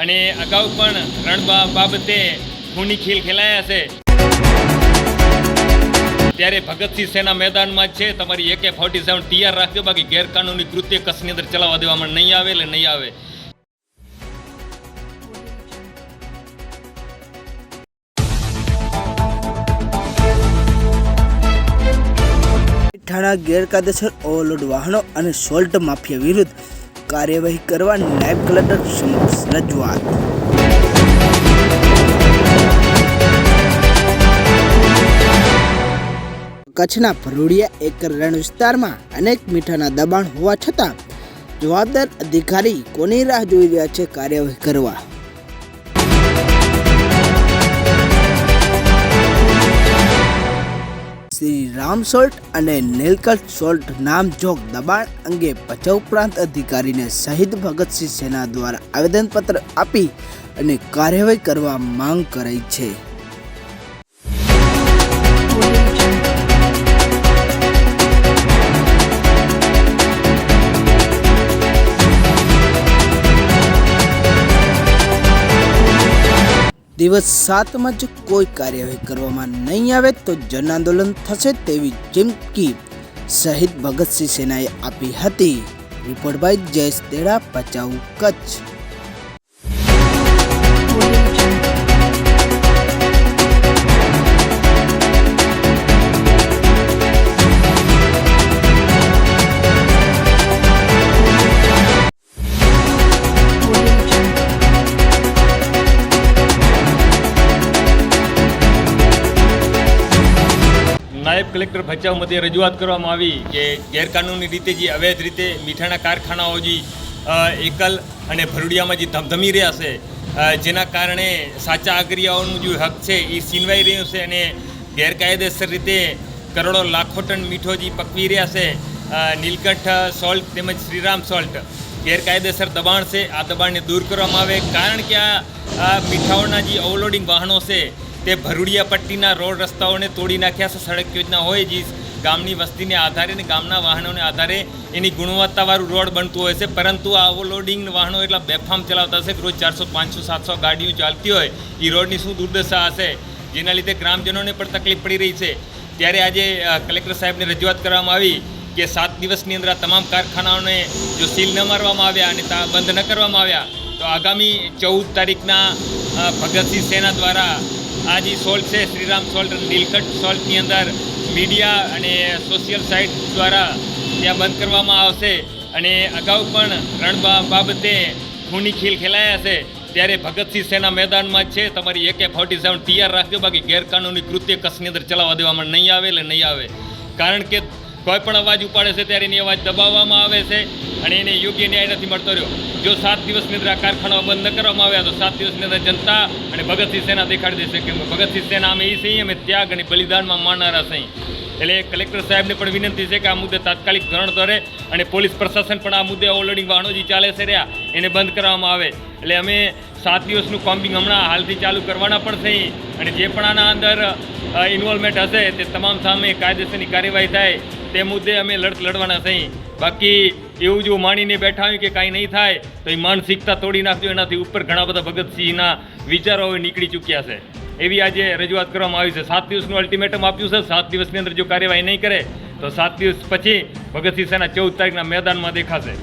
અને અગાઉ પણ રણ બાબતે ખૂની ખેલ ખેલાયા છે ત્યારે ભગતસિંહ સેના મેદાનમાં જ છે. તમારી AK-47 તૈયાર રાખજો, બાકી ગેરકાનૂની કૃત્ય કચ્છની અંદર ચલાવવા દેવામાં નહીં આવે એટલે નહીં આવે. મીઠાના ગેરકાયદેસર ઓવરલોડ વાહનો અને સોલ્ટ માફિયા વિરુદ્ધ કાર્યવાહી કરવા નાયબ કલેક્ટર સમક્ષ રજૂઆત. કચ્છના ભરૂડિયા એકર રણ વિસ્તારમાં અનેક મીઠાના દબાણ હોવા છતાં જવાબદાર અધિકારી કોની રાહ જોઈ રહ્યા છે કાર્યવાહી કરવા? શ્રી રામ સોલ્ટ અને નીલકંઠ સોલ્ટ નામજોગ દબાણ અંગે ભચાઉ પ્રાંત અધિકારીને શહીદ ભગતસિંહ સેના દ્વારા આવેદનપત્ર આપી અને કાર્યવાહી કરવા માંગ કરાઈ છે. દિવસ 7માં જ કોઈ કાર્યવાહી કરવામાં નહીં આવે તો જન આંદોલન થશે તેવી ચીમકી શહીદ ભગતસિંહ સેનાએ આપી હતી. Report by Jayesh Teda, Bhachau, Kutch. નાયબ કલેક્ટર ભચાઉ મધ્યે રજૂઆત કરવામાં આવી કે ગેરકાનૂની રીતે જે અવૈધ રીતે મીઠાના કારખાનાઓ જે એકલ અને ભરૂડિયામાં જે ધમધમી રહ્યા છે, જેના કારણે સાચા આગરિયાઓનું જે હક છે એ છીનવાઈ રહ્યું છે અને ગેરકાયદેસર રીતે કરોડો લાખો ટન મીઠો જે પકવી રહ્યા છે. નીલકંઠ સોલ્ટ તેમજ શ્રીરામ સોલ્ટ ગેરકાયદેસર દબાણ છે, આ દબાણને દૂર કરવામાં આવે. કારણ કે આ મીઠાઓના જે ઓવરલોડિંગ વાહનો છે તે ભરૂડિયા પટ્ટીના રોડ રસ્તાઓને તોડી નાખ્યા છે. સડક યોજના હોય જે ગામની વસ્તીને આધારે અને ગામના વાહનોને આધારે એની ગુણવત્તાવાળું રોડ બનતું હોય છે, પરંતુ આ ઓવરલોડિંગ વાહનો એટલા બેફામ ચલાવતા હશે કે રોજ 400, 500, 700 ગાડીઓ ચાલતી હોય. એ રોડની શું દુર્દશા હશે, જેના લીધે ગ્રામજનોને પણ તકલીફ પડી રહી છે. ત્યારે આજે કલેક્ટર સાહેબને રજૂઆત કરવામાં આવી કે 7 દિવસની અંદર આ તમામ કારખાનાઓને જો સીલ ન મારવામાં આવ્યા અને બંધ ન કરવામાં આવ્યા તો આગામી 14 તારીખના ભગતસિંહ સેના દ્વારા આ જે સોલ્ટ છે શ્રીરામ સોલ્ટ અને નીલકંઠ સોલ્ટની અંદર મીડિયા અને સોશિયલ સાઇટ દ્વારા ત્યાં બંધ કરવામાં આવશે. અને અગાઉ પણ રણ બાબતે ખૂની ખેલ ખેલાયા છે ત્યારે ભગતસિંહ સેના મેદાનમાં જ છે. તમારી AK-47 તૈયાર રાખજો, બાકી ગેરકાનૂની કૃત્ય કચ્છની અંદર ચલાવવા દેવામાં નહીં આવે એટલે નહીં આવે. કારણ કે કોઈ પણ અવાજ ઉપાડે છે ત્યારે એની અવાજ દબાવવામાં આવે છે અને એને યોગ્ય ન્યાય નથી મળતો રહ્યો. જો 7 દિવસની અંદર આ કારખાનાઓ બંધ ન કરવામાં આવ્યા તો 7 દિવસની અંદર જનતા અને ભગતસિંહ સેના દેખાડી દેશે કે ભગતસિંહ સેના અમે એ છીએ, અમે ત્યાગ અને બલિદાનમાં માનનારા છીએ. એટલે કલેક્ટર સાહેબને પણ વિનંતી છે કે આ મુદ્દે તાત્કાલિક ધોરણ ધરે અને પોલીસ પ્રશાસન પણ આ મુદ્દે ઓવરલોડિંગ વાહનો જે ચાલે છે રહ્યા એને બંધ કરવામાં આવે. એટલે અમે 7 દિવસનું કોમ્બિંગ હમણાં હાલથી ચાલુ કરવાના પણ છીએ અને જે પણ આના અંદર ઇન્વોલ્વમેન્ટ હશે તે તમામ સામે કાયદેસરની કાર્યવાહી થાય તે મુદ્દે અમે લડવાના છીએ. બાકી એવું જો માનીને બેઠા હોય કે કાંઈ નહીં થાય તો એ માનસિકતા તોડી નાખજો. એનાથી ઉપર ઘણા બધા ભગતસિંહના વિચારો હવે નીકળી ચૂક્યા છે. એવી આજે રજૂઆત કરવામાં આવી છે. 7 દિવસનું અલ્ટિમેટમ આપ્યું છે. 7 દિવસની અંદર જો કાર્યવાહી નહીં કરે તો 7 દિવસ પછી ભગતસિંહ સેના 14 તારીખના મેદાનમાં દેખાશે.